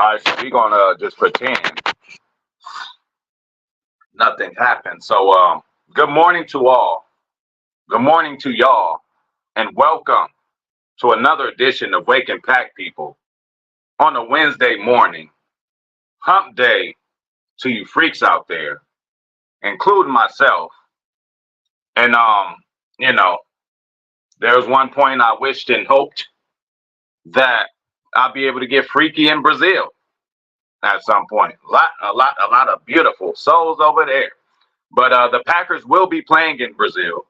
All right, so we're gonna just pretend nothing happened. So, good morning to all. Good morning to y'all, and welcome to another edition of Wake and Pack People on a Wednesday morning, Hump Day to you freaks out there, including myself. And you know, there was one point I wished and hoped that I'll be able to get freaky in Brazil at some point. A lot of beautiful souls over there. But the Packers will be playing in Brazil.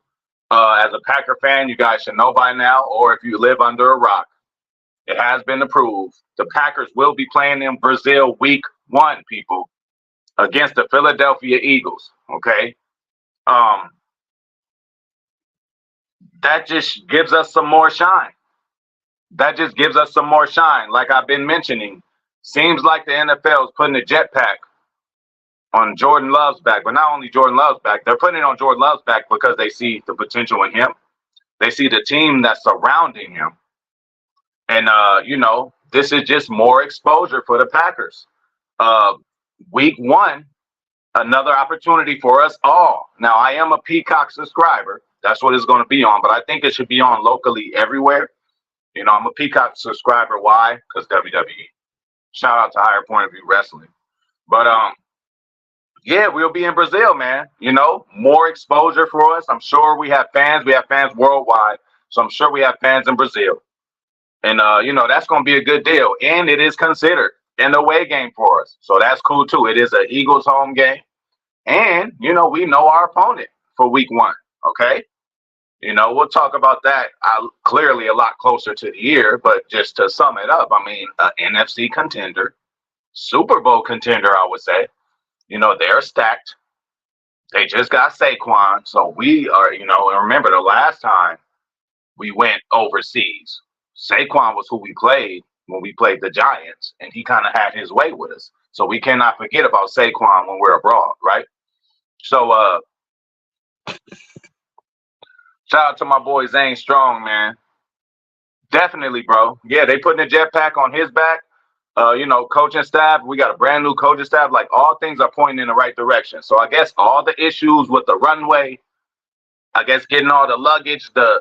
As a Packer fan, you guys should know by now, or if you live under a rock, it has been approved. The Packers will be playing in Brazil week 1, people, against the Philadelphia Eagles. Okay. Um, that just gives us some more shine. That just gives us some more shine. Like I've been mentioning, seems like the NFL is putting a jetpack on Jordan Love's back, but not only Jordan Love's back, they're putting it on Jordan Love's back because they see the potential in him. They see the team that's surrounding him. And, this is just more exposure for the Packers. Uh, week 1, another opportunity for us all. Now, I am a Peacock subscriber. That's what it's going to be on, but I think it should be on locally everywhere. I'm a Peacock subscriber. Why? Because WWE. Shout out to Higher Point of View Wrestling. But, yeah, we'll be in Brazil, man. More exposure for us. I'm sure we have fans. We have fans worldwide. So I'm sure we have fans in Brazil. And, that's going to be a good deal. And it is considered an away game for us. So that's cool, too. It is an Eagles home game. And, we know our opponent for week 1. Okay. We'll talk about that clearly a lot closer to the year. But just to sum it up, I mean, an NFC contender, Super Bowl contender, I would say. They're stacked. They just got Saquon. So we are, and remember the last time we went overseas, Saquon was who we played when we played the Giants, and he kind of had his way with us. So we cannot forget about Saquon when we're abroad, right? So shout out to my boy Zane Strong, man. Definitely, bro. Yeah, they putting a jetpack on his back. Coaching staff, we got a brand new coaching staff. Like, all things are pointing in the right direction. So I guess all the issues with the runway, I guess getting all the luggage, the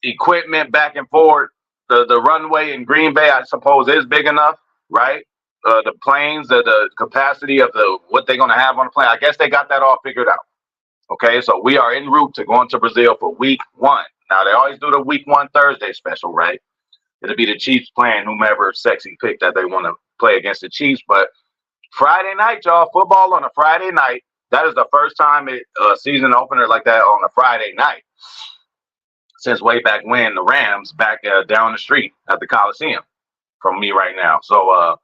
equipment back and forth, the runway in Green Bay, I suppose, is big enough, right? The planes, the capacity of what they're gonna have on the plane. I guess they got that all figured out. Okay, so we are en route to going to Brazil for week 1. Now they always do the week 1 Thursday special, right? It'll be the Chiefs playing whomever sexy pick that they want to play against the Chiefs. But Friday night, y'all, football on a Friday night. That is the first time season opener like that on a Friday night since way back when the Rams back down the street at the Coliseum from me right now. So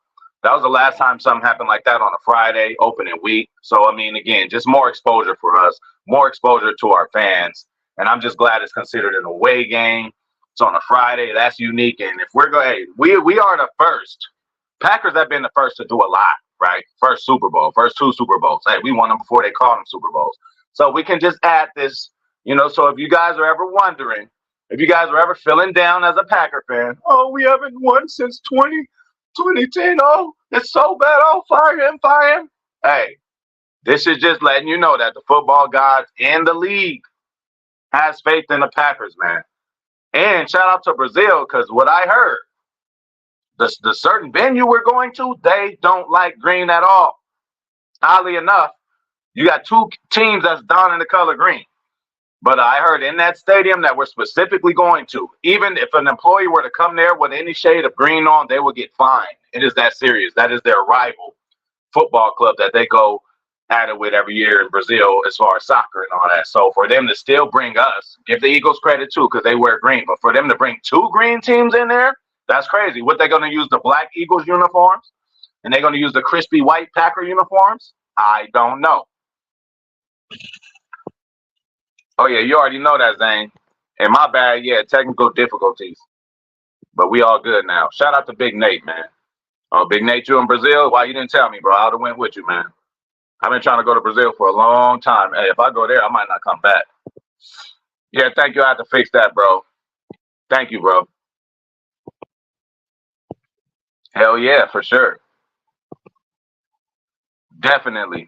that was the last time something happened like that on a Friday opening week. So, I mean, again, just more exposure for us, more exposure to our fans. And I'm just glad it's considered an away game. It's on a Friday. That's unique. And if we're going, hey, we are the first. Packers have been the first to do a lot, right? First Super Bowl, first 2 Super Bowls. Hey, we won them before they called them Super Bowls. So we can just add this, so if you guys are ever wondering, if you guys are ever feeling down as a Packer fan, oh, we haven't won since 2010. Oh, it's so bad. Oh, fire him, fire him. Hey, this is just letting you know that the football gods and the league has faith in the Packers, man. And shout out to Brazil, because what I heard, the certain venue we're going to, they don't like green at all. Oddly enough, you got 2 teams that's donning the color green. But I heard in that stadium that we're specifically going to, even if an employee were to come there with any shade of green on, they will get fined. It is that serious. That is their rival football club that they go at it with every year in Brazil as far as soccer and all that. So for them to still bring us, give the Eagles credit too, because they wear green. But for them to bring 2 green teams in there, that's crazy. What, they going to use the black Eagles uniforms? And they're going to use the crispy white Packer uniforms? I don't know. Oh, yeah, you already know that, Zane. And my bad, yeah, technical difficulties. But we all good now. Shout out to Big Nate, man. Oh, Big Nate, you in Brazil? Why you didn't tell me, bro? I would have went with you, man. I've been trying to go to Brazil for a long time. Hey, if I go there, I might not come back. Yeah, thank you. I had to fix that, bro. Thank you, bro. Hell yeah, for sure. Definitely.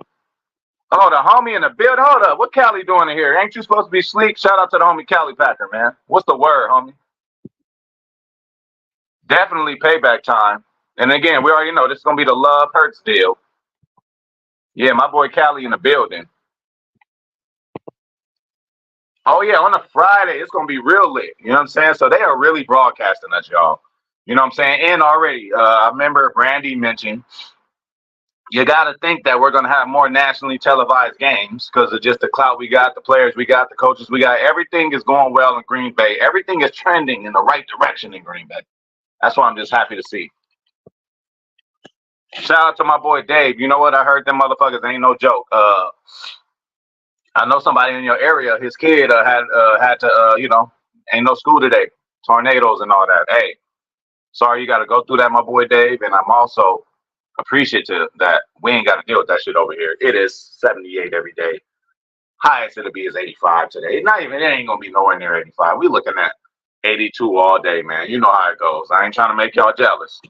Oh, the homie in the build. Hold up. What Cali doing in here? Ain't you supposed to be sleep? Shout out to the homie Cali Packer, man. What's the word, homie? Definitely payback time. And again, we already know this is gonna be the Love Hurts deal. Yeah, my boy Cali in the building. Oh yeah, on a Friday, it's gonna be real lit. You know what I'm saying? So they are really broadcasting us, y'all. You know what I'm saying? And already, I remember Brandy mentioned you got to think that we're going to have more nationally televised games because of just the clout we got, the players we got, the coaches we got. Everything is going well in Green Bay. Everything is trending in the right direction in Green Bay. That's what I'm just happy to see. Shout out to my boy Dave. You know what? I heard them motherfuckers ain't no joke. I know somebody in your area. His kid had to ain't no school today. Tornadoes and all that. Hey, sorry you got to go through that, my boy Dave. And I'm also appreciative that we ain't got to deal with that shit over here. It is 78 every day. Highest it'll be is 85 today. Not even, it ain't gonna be nowhere near 85. We looking at 82 all day, man. You know how it goes. I ain't trying to make y'all jealous.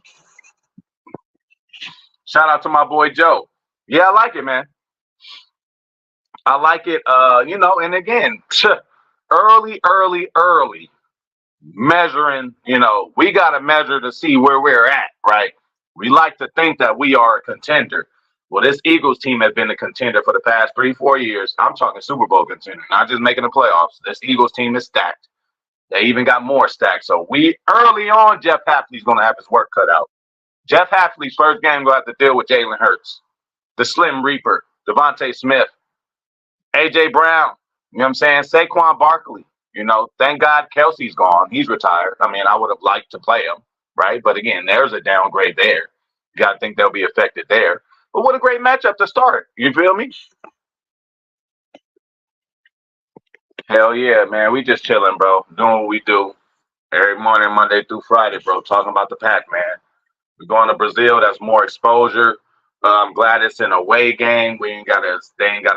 Shout out to my boy Joe. Yeah, I like it, man. I like it. And again, early measuring. We gotta measure to see where we're at, right? We like to think that we are a contender. Well, this Eagles team has been a contender for the past 3-4 years. I'm talking Super Bowl contender, not just making the playoffs. This Eagles team is stacked. They even got more stacked. So we early on, Jeff Hafley's going to have his work cut out. Jeff Hafley's first game going to have to deal with Jalen Hurts, the Slim Reaper, Devontae Smith, A.J. Brown. You know what I'm saying? Saquon Barkley. Thank God Kelsey's gone. He's retired. I mean, I would have liked to play him, right? But again, there's a downgrade there. You got to think they'll be affected there. But what a great matchup to start. You feel me? Hell yeah, man. We just chilling, bro. Doing what we do every morning, Monday through Friday, bro. Talking about the pack, man. We're going to Brazil. That's more exposure. I'm glad it's an away game. They ain't gotta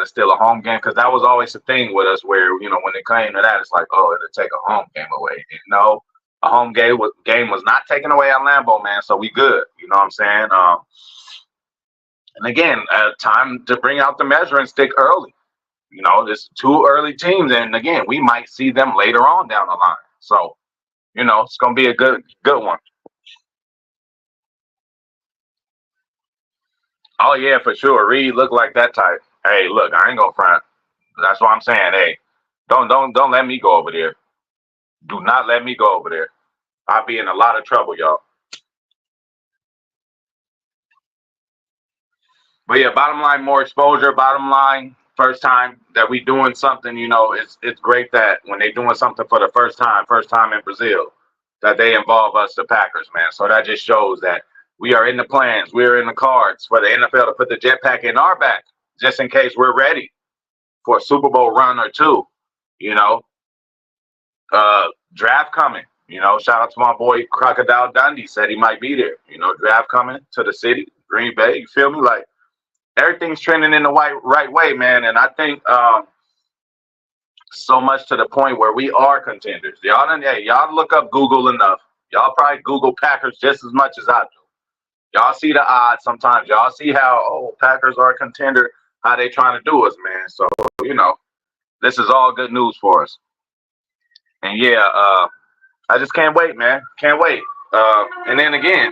steal a home game because that was always the thing with us where, when it came to that, it's like, oh, it'll take a home game away. No, a home game was not taken away at Lambeau, man. So we good. You know what I'm saying? And again, time to bring out the measuring stick early. There's two early teams, and again, we might see them later on down the line. So, it's gonna be a good one. Oh yeah, for sure. Reed look like that type. Hey, look, I ain't gonna front. That's what I'm saying. Hey, don't let me go over there. Do not let me go over there. I'll be in a lot of trouble, y'all. But yeah, bottom line, more exposure. Bottom line, first time that we doing something, it's great that when they doing something for the first time in Brazil, that they involve us, the Packers, man. So that just shows that we are in the plans, we're in the cards for the NFL to put the jetpack in our back, just in case we're ready for a Super Bowl run or two. You know, Draft coming. Shout out to my boy Crocodile Dundee, said he might be there. Draft coming to the city, Green Bay. You feel me? Like, everything's trending in the right way, man. And I think so much to the point where we are contenders. Y'all look up Google enough. Y'all probably Google Packers just as much as I do. Y'all see the odds sometimes. Y'all see how, Packers are a contender, how they trying to do us, man. So, this is all good news for us. And yeah, I just can't wait, man. Can't wait. And then again,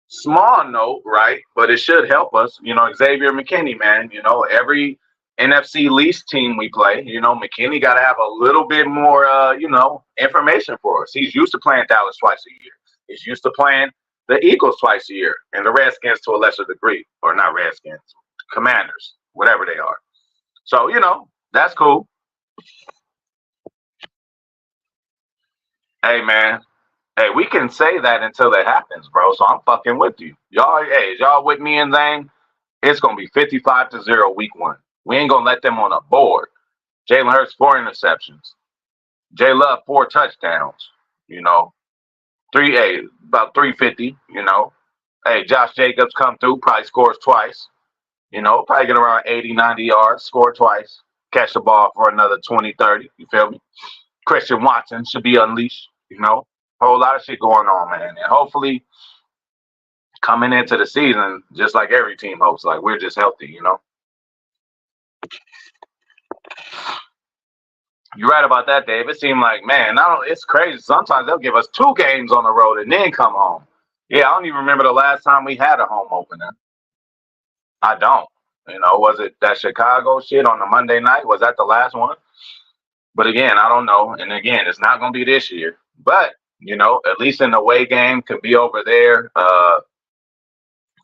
small note, right? But it should help us. Xavier McKinney, man. Every NFC least team we play, McKinney got to have a little bit more, information for us. He's used to playing Dallas twice a year. He's used to playing the Eagles twice a year, and the Redskins to a lesser degree, or not Redskins, Commanders, whatever they are. So that's cool. Hey, man. Hey, we can say that until it happens, bro. So I'm fucking with you. Y'all, hey, is y'all with me and Zane? It's going to be 55-0 week one. We ain't going to let them on the board. Jalen Hurts, 4 interceptions. Jay Love, 4 touchdowns. About 350, Hey, Josh Jacobs come through, probably scores twice. Probably get around 80, 90 yards, score twice. Catch the ball for another 20, 30. You feel me? Christian Watson should be unleashed, Whole lot of shit going on, man. And hopefully coming into the season, just like every team hopes, like we're just healthy, you know. You're right about that, Dave. It seemed like, man, I don't. It's crazy. Sometimes they'll give us 2 games on the road and then come home. Yeah, I don't even remember the last time we had a home opener. I don't. You know, was it that Chicago shit on the Monday night? Was that the last one? But again, I don't know. And again, it's not going to be this year. But you know, at least in the away game could be over there,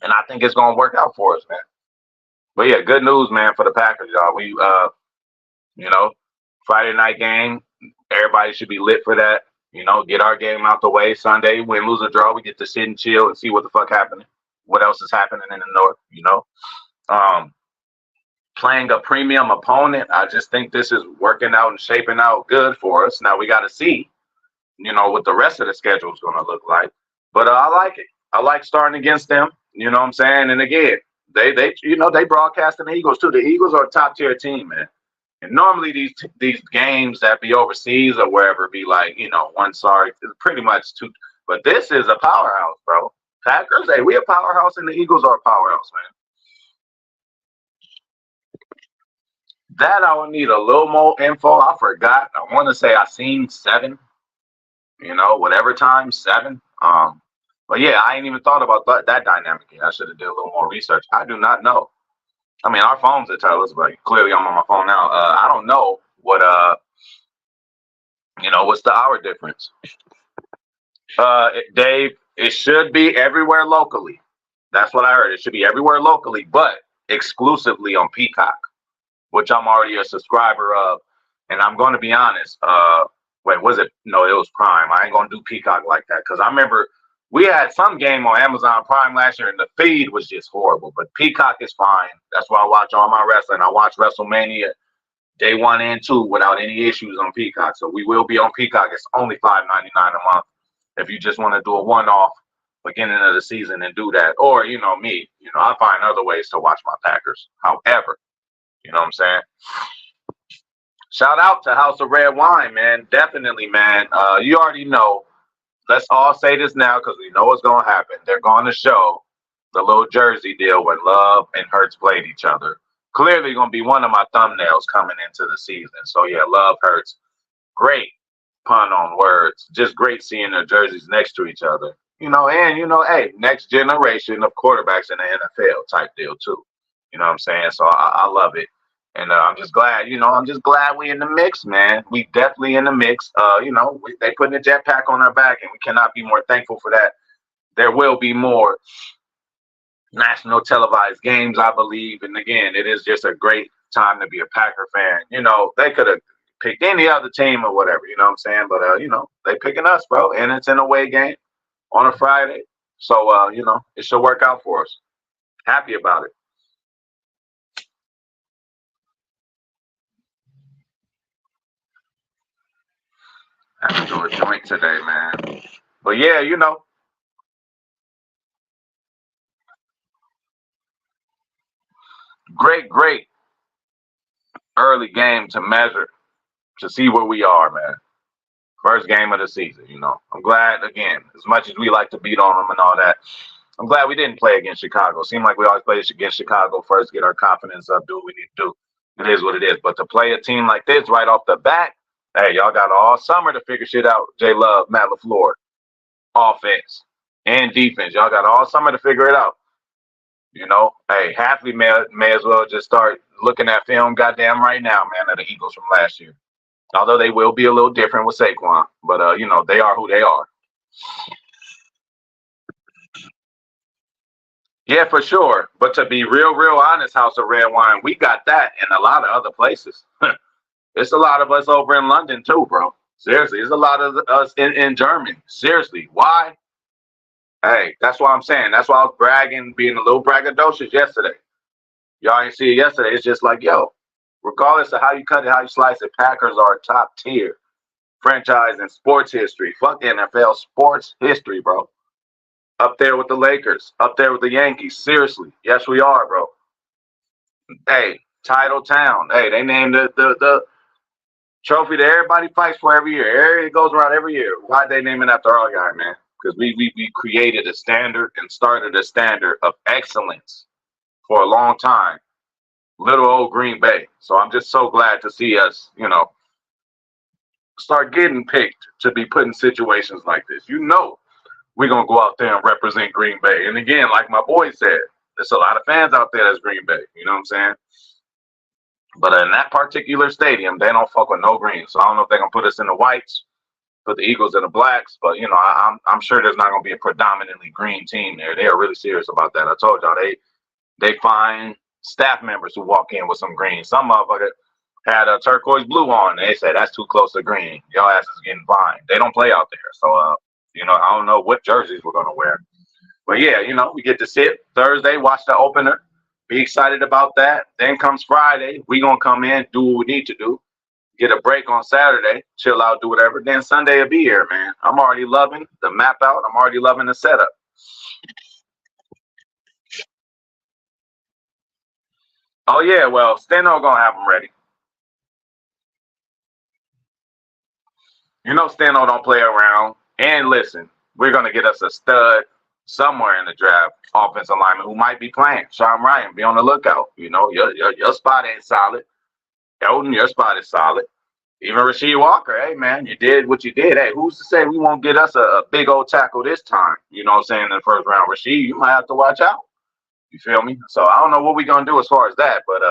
and I think it's going to work out for us, man. But yeah, good news, man, for the Packers, y'all. You know, Friday night game, everybody should be lit for that. You know, get our game out the way. Sunday, win, lose, or draw, we get to sit and chill and see what the fuck happening. What else is happening in the North? You know, um, playing a premium opponent. I just think this is working out and shaping out good for us. Now we got to see, you know, what the rest of the schedule is going to look like. But I like it. I like starting against them. You know what I'm saying? And again, they broadcasting the Eagles too. The Eagles are a top tier team, man. And normally these games that be overseas or wherever be like, you know, one sorry, pretty much two. But this is a powerhouse, bro. Packers, hey, we a powerhouse, and the Eagles are a powerhouse, man. That I would need a little more info. I forgot. I want to say I seen 7. You know, whatever time 7. But yeah, I ain't even thought about that dynamic yet. I should have did a little more research. I do not know. I mean, our phones will tell us, but clearly I'm on my phone now. I don't know what you know, what's the hour difference? Dave, it should be everywhere locally. That's what I heard. It should be everywhere locally, but exclusively on Peacock, which I'm already a subscriber of. And I'm going to be honest. Wait, was it? No, it was Prime. I ain't going to do Peacock like that because I remember we had some game on Amazon Prime last year and the feed was just horrible. But Peacock is fine. That's why I watch all my wrestling. I watch WrestleMania day 1 and 2 without any issues on Peacock. So we will be on Peacock. It's only $5.99 a month if you just want to do a one-off beginning of the season and do that. Or, you know, me, you know, I find other ways to watch my Packers. However, you know what I'm saying? Shout out to House of Red Wine, man. Definitely, man. You already know. Let's all say this now because we know what's going to happen. They're going to show the little jersey deal when Love and Hurts played each other. Clearly going to be one of my thumbnails coming into the season. So, yeah, Love, Hurts. Great pun on words. Just great seeing their jerseys next to each other. You know, and, you know, hey, next generation of quarterbacks in the NFL type deal, too. You know what I'm saying? So I love it. And I'm just glad, you know, we in the mix, man. We definitely in the mix. You know, they putting a jetpack on our back, and we cannot be more thankful for that. There will be more national televised games, I believe. And again, it is just a great time to be a Packer fan. You know, they could have picked any other team or whatever, you know what I'm saying? But, you know, they picking us, bro. And it's an away game on a Friday. So, you know, it should work out for us. Happy about it. I have to do a joint today, man. But yeah, you know, great early game to measure to see where we are, man. First game of the season, you know. I'm glad, again, as much as we like to beat on them and all that, I'm glad we didn't play against Chicago. Seemed like we always play against Chicago first, get our confidence up, do what we need to do. It is what it is. But to play a team like this right off the bat, hey, y'all got all summer to figure shit out. J Love, Matt LaFleur, offense and defense. Y'all got all summer to figure it out. You know, hey, Hafley may as well just start looking at film goddamn right now, man, of the Eagles from last year. Although they will be a little different with Saquon. But, you know, they are who they are. Yeah, for sure. But to be real honest, House of Red Wine, we got that in a lot of other places. It's a lot of us over in London too, bro. Seriously, there's a lot of us in Germany. Seriously. Why? Hey, that's what I'm saying. That's why I was bragging, being a little braggadocious yesterday. Y'all ain't see it yesterday. It's just like, yo, regardless of how you cut it, how you slice it, Packers are a top tier franchise in sports history. Fuck NFL sports history, bro. Up there with the Lakers, up there with the Yankees. Seriously. Yes, we are, bro. Hey, Title Town. Hey, they named Trophy that everybody fights for every year. It goes around every year. Why they name it after our guy, man? Because we created a standard and started a standard of excellence for a long time. Little old Green Bay. So I'm just so glad to see us, start getting picked to be put in situations like this. We're gonna go out there and represent Green Bay. And again, like my boy said, there's a lot of fans out there that's Green Bay. You know what I'm saying? But in that particular stadium, they don't fuck with no green. So I don't know if they're gonna put us in the whites, put the Eagles in the blacks. But I'm sure there's not gonna be a predominantly green team there. They are really serious about that. I told y'all they find staff members who walk in with some green. Some motherfucker had a turquoise blue on. They said that's too close to green. Your ass is getting fined. They don't play out there. So I don't know what jerseys we're gonna wear. But yeah, we get to sit Thursday, watch the opener, be excited about that. Then comes Friday, we gonna come in, do what we need to do, get a break on Saturday, chill out, do whatever. Then Sunday will be here, man. I'm already loving the map out. I'm already loving the setup. Oh yeah, well, Steno gonna have them ready. Steno don't play around. And listen, we're gonna get us a stud somewhere in the draft, offensive lineman who might be playing. Sean Ryan, be on the lookout. Your spot ain't solid. Elton, your spot is solid. Even Rasheed Walker, hey man, you did what you did. Hey, who's to say we won't get us a big old tackle this time? You know what I'm saying, in the first round. Rasheed, you might have to watch out. You feel me? So I don't know what we're gonna do as far as that, but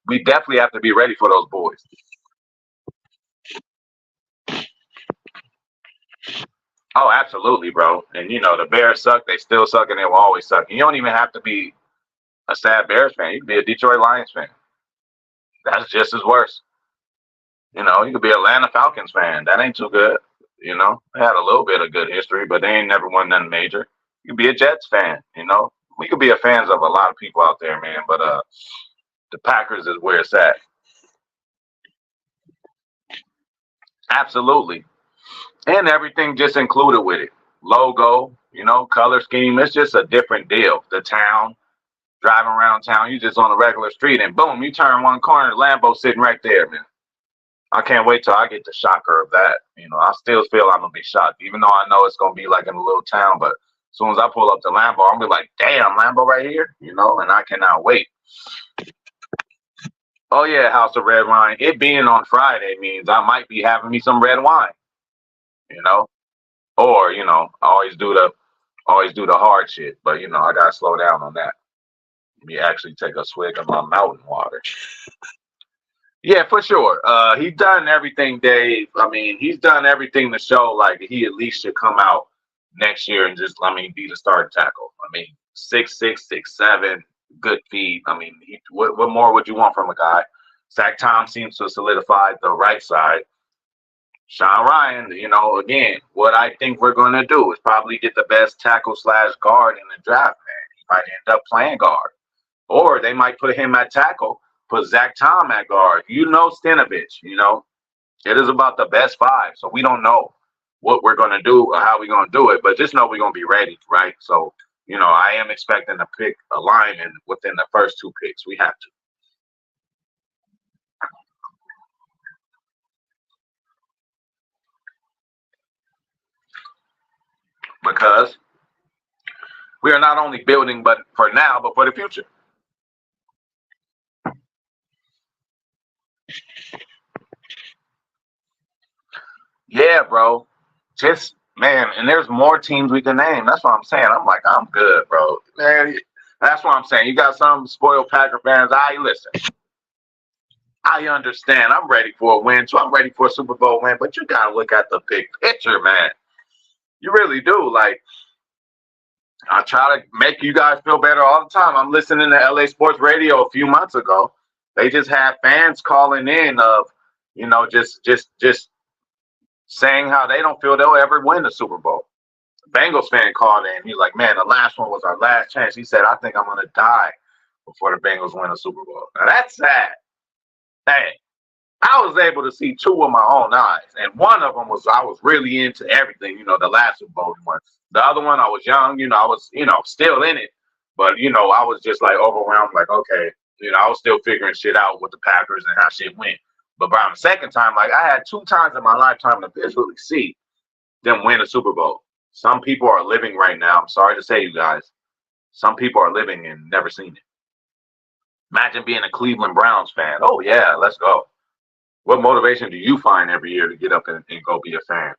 we definitely have to be ready for those boys. Oh, absolutely, bro. And the Bears suck, they still suck, and they will always suck. And you don't even have to be a sad Bears fan. You can be a Detroit Lions fan. That's just as worse. You could be an Atlanta Falcons fan. That ain't too good. They had a little bit of good history, but they ain't never won nothing major. You could be a Jets fan. We could be a fans of a lot of people out there, man. But the Packers is where it's at. Absolutely. And everything just included with it. Logo, color scheme. It's just a different deal. The town, driving around town, you just on a regular street, and boom, you turn one corner, Lambeau sitting right there, man. I can't wait till I get the shocker of that. I still feel I'm gonna be shocked, even though I know it's gonna be like in a little town. But as soon as I pull up to Lambeau, I'm gonna be like, damn, Lambeau right here, and I cannot wait. Oh yeah, House of Red Wine. It being on Friday means I might be having me some red wine, you know, or I always do the hard shit, but I gotta slow down on that. Let me actually take a swig of my mountain water. Yeah, for sure. He's done everything, Dave. I mean, he's done everything to show like he at least should come out next year and just, be the starting tackle. 6'6", 6'7", good feet. What more would you want from a guy? Zach Tom seems to solidify the right side. Sean Ryan, again, what I think we're going to do is probably get the best tackle / guard in the draft, man. He might end up playing guard. Or they might put him at tackle, put Zach Tom at guard. Stenavich, it is about the best five. So we don't know what we're going to do or how we're going to do it, but just know we're going to be ready, right? So, I am expecting to pick a lineman within the first two picks. We have to. Because we are not only building, but for now, but for the future. Yeah, bro. Just man, and there's more teams we can name. That's what I'm saying. I'm like, I'm good, bro. Man, that's what I'm saying. You got some spoiled Packer fans. Listen. I understand. I'm ready for a win, so I'm ready for a Super Bowl win. But you gotta look at the big picture, man. You really do. Like, I try to make you guys feel better all the time. I'm listening to LA Sports Radio a few months ago. They just had fans calling in of, just saying how they don't feel they'll ever win the Super Bowl. Bengals fan called in. He's like, man, the last one was our last chance. He said, I think I'm going to die before the Bengals win a Super Bowl. Now, that's sad. Hey, I was able to see two with my own eyes. And one of them was I was really into everything, the last Super Bowl one. The other one, I was young, I was, still in it. But, I was just like overwhelmed, like, okay, I was still figuring shit out with the Packers and how shit went. But by the second time, like I had 2 times in my lifetime to visually see them win a Super Bowl. Some people are living right now. I'm sorry to say, you guys. Some people are living and never seen it. Imagine being a Cleveland Browns fan. Oh yeah, let's go. What motivation do you find every year to get up and go be a fan?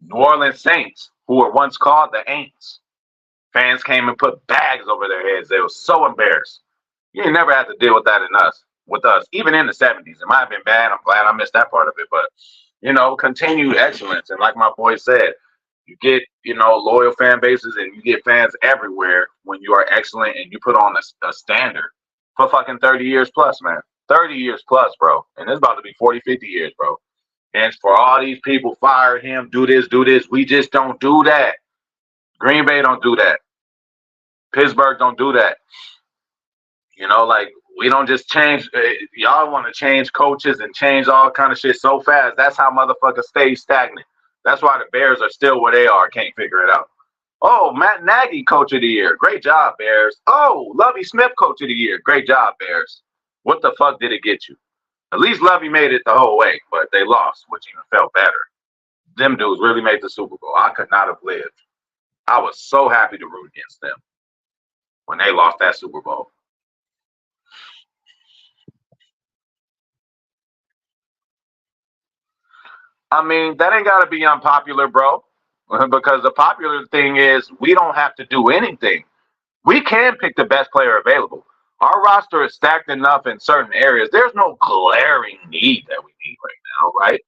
New Orleans Saints, who were once called the Aints. Fans came and put bags over their heads. They were so embarrassed. You ain't never had to deal with that with us, even in the 70s. It might have been bad. I'm glad I missed that part of it. But, continued excellence. And like my boy said, you get, loyal fan bases and you get fans everywhere when you are excellent and you put on a standard for fucking 30 years plus, man. 30 years plus, bro. And it's about to be 40, 50 years, bro. And for all these people, fire him, do this. We just don't do that. Green Bay don't do that. Pittsburgh don't do that. We don't just change. Y'all want to change coaches and change all kind of shit so fast. That's how motherfuckers stay stagnant. That's why the Bears are still where they are. Can't figure it out. Oh, Matt Nagy, coach of the year. Great job, Bears. Oh, Lovie Smith, coach of the year. Great job, Bears. What the fuck did it get you? At least Lovie made it the whole way, but they lost, which even felt better. Them dudes really made the Super Bowl. I could not have lived. I was so happy to root against them when they lost that Super Bowl. I mean, that ain't got to be unpopular, bro, because the popular thing is we don't have to do anything. We can pick the best player available. Our roster is stacked enough in certain areas. There's no glaring need that we need right now, right?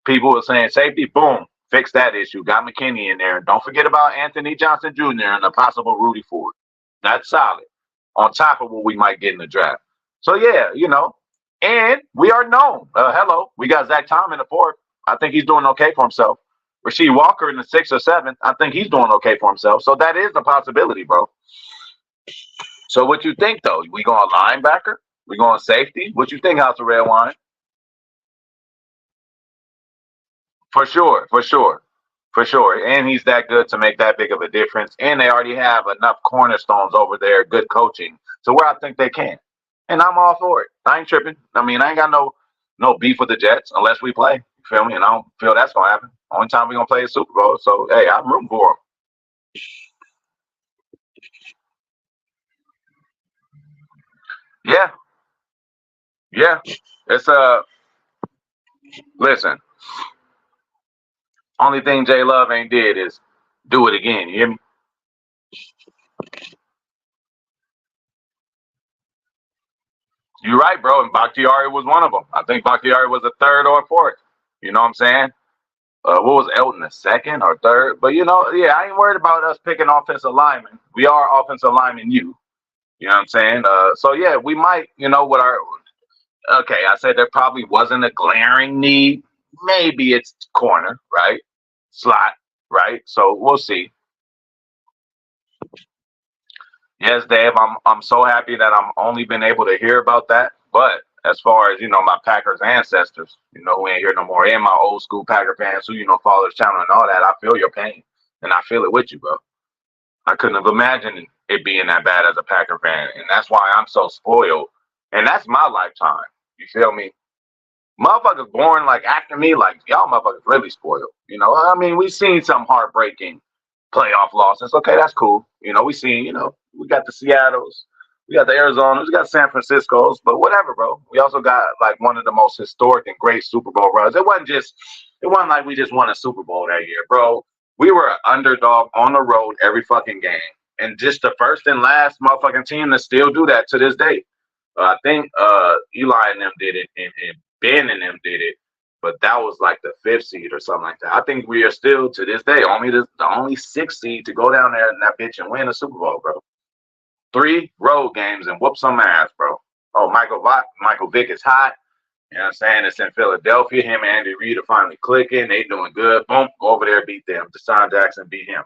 People are saying safety, boom, fix that issue. Got McKinney in there. Don't forget about Anthony Johnson Jr. and the possible Rudy Ford. That's solid on top of what we might get in the draft. So, yeah, and we are known. Hello, we got Zach Tom in the fourth. I think he's doing okay for himself. Rasheed Walker in the 6th or 7th. I think he's doing okay for himself. So that is a possibility, bro. So what you think, though? We going linebacker? We going safety? What you think, House of Red Wine? For sure. And he's that good to make that big of a difference. And they already have enough cornerstones over there, good coaching, to where I think they can. And I'm all for it. I ain't tripping. I mean, I ain't got no beef with the Jets unless we play. You feel me? And I don't feel that's going to happen. Only time we're going to play is Super Bowl. So, hey, I'm rooting for them. Yeah. It's listen. Only thing J Love ain't did is do it again. You hear me? You're right, bro. And Bakhtiari was one of them. I think Bakhtiari was a third or fourth. You know what I'm saying? What was Elton, the second or third? But I ain't worried about us picking offensive linemen. We are offensive linemen. You know what I'm saying? So yeah, we might. With our okay, I said there probably wasn't a glaring need. Maybe it's corner, right? Slot, right? So we'll see. Yes, Dave, I'm so happy that I'm only been able to hear about that. But as far as my Packers ancestors, who ain't here no more, and my old school Packer fans who follow the channel and all that, I feel your pain, and I feel it with you, bro. I couldn't have imagined it being that bad as a Packer fan, and that's why I'm so spoiled. And that's my lifetime. You feel me? Motherfuckers born like after me, like y'all motherfuckers really spoiled. I mean, we've seen some heartbreaking playoff losses. Okay, that's cool. We seen, we got the Seattles, we got the Arizonas, we got San Francisco's, but whatever, bro. We also got like one of the most historic and great Super Bowl runs. It wasn't like we just won a Super Bowl that year, bro. We were an underdog on the road every fucking game. And just the first and last motherfucking team to still do that to this day. I think Eli and them did it, and Ben and them did it, but that was like the 5th seed or something like that. I think we are still to this day the only 6th seed to go down there and that bitch and win a Super Bowl, bro. 3 road games and whoop some ass, bro. Oh, Michael Vick is hot. You know what I'm saying? It's in Philadelphia. Him and Andy Reid are finally clicking. They doing good. Boom, go over there, beat them. Deshaun Jackson beat him.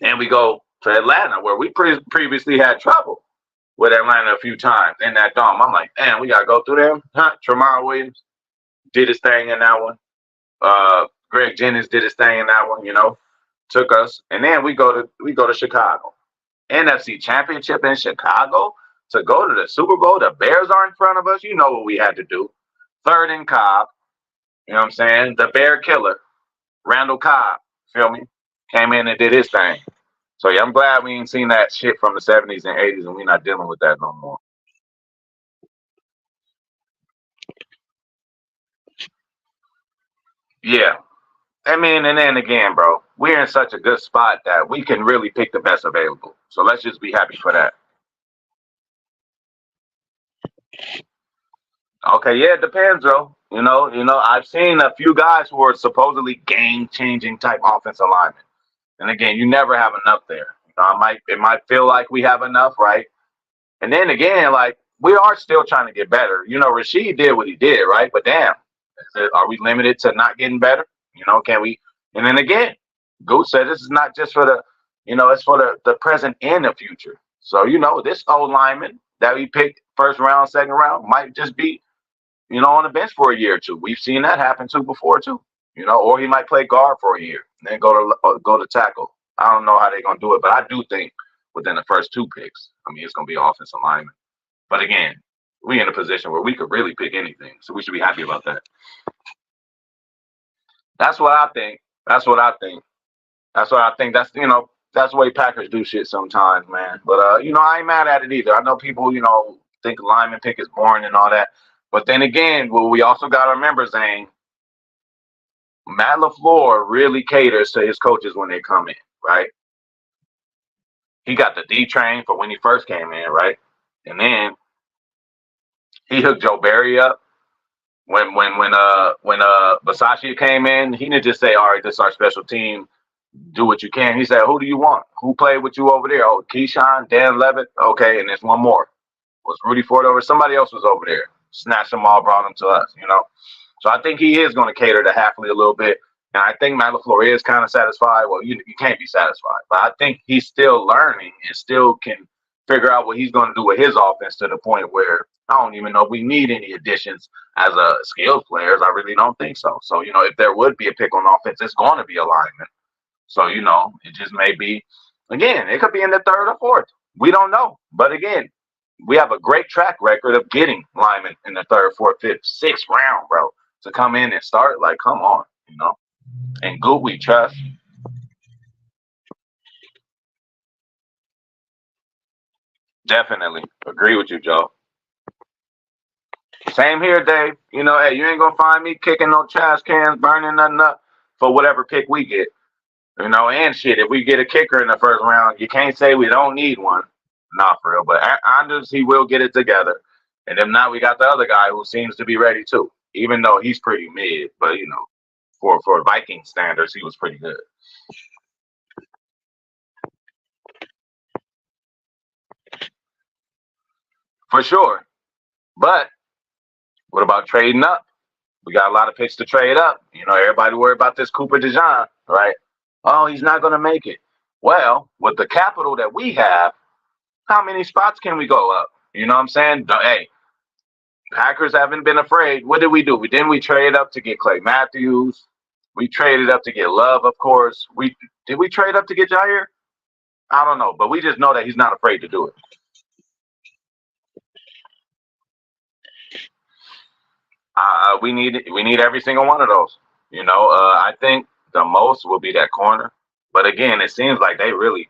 And we go to Atlanta, where we previously had trouble with Atlanta a few times in that dome. I'm like, damn, we got to go through them? Huh? Tramar Williams did his thing in that one. Greg Jennings did his thing in that one, took us. And then we go to Chicago. NFC Championship in Chicago. to go to the Super Bowl. The Bears are in front of us. You know what we had to do. 3rd and Cobb. You know what I'm saying? The Bear Killer, Randall Cobb. Feel me? Came in and did his thing. So yeah, I'm glad we ain't seen that shit from the 70s and 80s, and we're not dealing with that no more. Yeah. I mean, and then again, bro, we're in such a good spot that we can really pick the best available. So let's just be happy for that. Okay, yeah, it depends, though. I've seen a few guys who are supposedly game-changing type offensive linemen. And again, you never have enough there. It might feel like we have enough, right? And then again, like we are still trying to get better. Rashid did what he did, right? But damn, are we limited to not getting better? Can we? And then again, Goose said this is not just for it's for the present and the future. So this old lineman that we picked 1st round, 2nd round might just be on the bench for a year or two. We've seen that happen too before too. Or he might play guard for a year and then go to tackle. I don't know how they're gonna do it, but I do think within the first 2 picks, I mean, it's gonna be offensive lineman. But again, we in a position where we could really pick anything, so we should be happy about that. That's what I think. That's what I think. That's what I think. That's the way Packers do shit sometimes, man. But I ain't mad at it either. I know people, think lineman pick is boring and all that. But then again, well, we also got to remember, Zane, Matt LaFleur really caters to his coaches when they come in, right? He got the D train for when he first came in, right? And then he hooked Joe Barry up. When Versace came in, he didn't just say, "All right, this is our special team. Do what you can." He said, "Who do you want? Who played with you over there? Oh, Keyshawn, Dan Levitt. Okay, and there's one more. Was Rudy Ford over? Somebody else was over there. Snatched them all, brought them to us. So I think he is going to cater to Hafley a little bit, and I think Matt LaFleur is kind of satisfied. Well, you can't be satisfied, but I think he's still learning and still can figure out what he's going to do with his offense to the point where I don't even know if we need any additions as a skilled players. I really don't think so. So, if there would be a pick on offense, it's going to be a lineman. So, it just may be, again, it could be in the 3rd or 4th. We don't know. But again, we have a great track record of getting linemen in the 3rd, 4th, 5th, 6th round, bro, to come in and start. Like, come on, And Goot, we trust. Definitely. Agree with you, Joe. Same here, Dave. Hey, you ain't gonna find me kicking no trash cans, burning nothing up for whatever pick we get. And shit, if we get a kicker in the 1st round, you can't say we don't need one. Not for real. But Anders, he will get it together. And if not, we got the other guy who seems to be ready too. Even though he's pretty mid, but for Viking standards, he was pretty good. For sure. But what about trading up? We got a lot of picks to trade up. Everybody worry about this Cooper DeJean, right? Oh, he's not going to make it. Well, with the capital that we have, how many spots can we go up? You know what I'm saying? Hey, Packers haven't been afraid. What did we do? Didn't we trade up to get Clay Matthews? We traded up to get Love, of course. Did we trade up to get Jair? I don't know, but we just know that he's not afraid to do it. We need every single one of those. I think the most will be that corner. But again, it seems like they really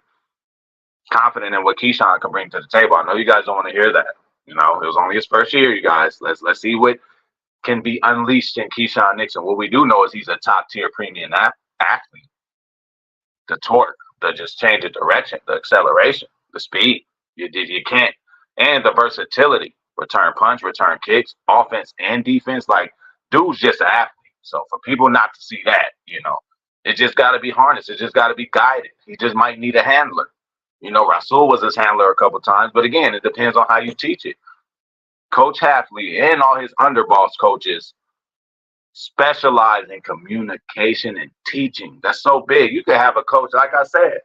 confident in what Keyshawn can bring to the table. I know you guys don't want to hear that. It was only his 1st year, you guys. Let's see what can be unleashed in Keyshawn Nixon. What we do know is he's a top tier premium athlete. The torque, the just change of direction, the acceleration, the speed. You can't, and the versatility. Return punch, return kicks, offense and defense. Like, dude's just an athlete. So for people not to see that, it just got to be harnessed. It just got to be guided. He just might need a handler. Rasul was his handler a couple times, but again, it depends on how you teach it. Coach Hafley and all his underboss coaches specialize in communication and teaching. That's so big. You could have a coach, like I said,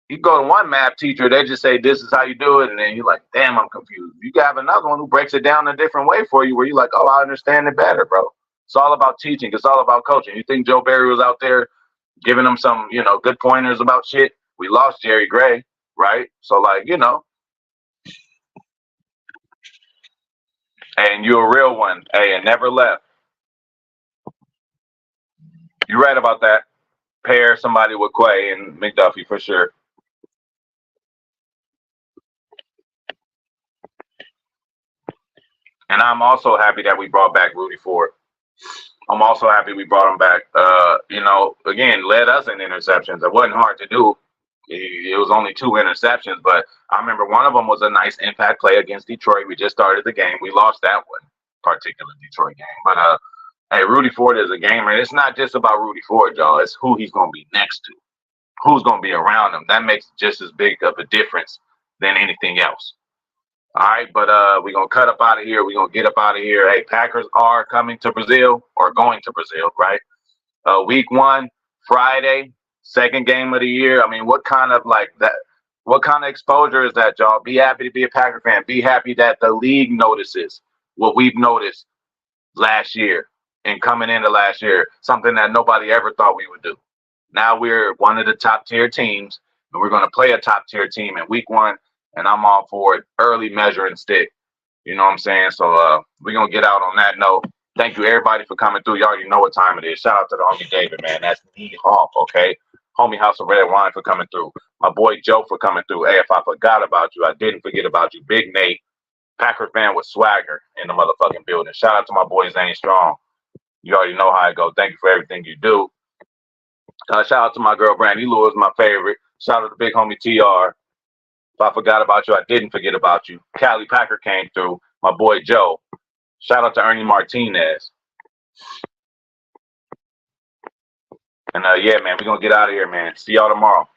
you go to one math teacher, they just say, this is how you do it. And then you're like, damn, I'm confused. You can have another one who breaks it down a different way for you where you're like, oh, I understand it better, bro. It's all about teaching. It's all about coaching. You think Joe Barry was out there giving them some, good pointers about shit? We lost Jerry Gray, right? So, like, And you're a real one. Hey, and never left. You're right about that. Pair somebody with Quay and McDuffie for sure. And I'm also happy that we brought back Rudy Ford. I'm also happy we brought him back. Again, led us in interceptions. It wasn't hard to do. It was only 2 interceptions, but I remember one of them was a nice impact play against Detroit. We just started the game. We lost that one particular Detroit game. But hey, Rudy Ford is a gamer. It's not just about Rudy Ford, y'all. It's who he's going to be next to, who's going to be around him. That makes just as big of a difference than anything else. All right, but we're going to cut up out of here. We're going to get up out of here. Hey, Packers are coming to Brazil or going to Brazil, right? Week 1, Friday, second game of the year. I mean, what kind of exposure is that, y'all? Be happy to be a Packer fan. Be happy that the league notices what we've noticed last year and coming into last year, something that nobody ever thought we would do. Now we're one of the top tier teams, and we're going to play a top tier team in week 1, and I'm all for it. Early measure and stick. You know what I'm saying? So we're going to get out on that note. Thank you, everybody, for coming through. You already know what time it is. Shout out to the homie David, man. That's the Hawk, okay? Homie House of Red Wine for coming through. My boy Joe for coming through. Hey, if I forgot about you, I didn't forget about you. Big Nate, Packer fan with swagger in the motherfucking building. Shout out to my boy Zane Strong. You already know how it goes. Thank you for everything you do. Shout out to my girl Brandy Lewis, my favorite. Shout out to big homie TR. If I forgot about you, I didn't forget about you. Cali Packer came through. My boy Joe. Shout out to Ernie Martinez. And yeah, man, we're going to get out of here, man. See y'all tomorrow.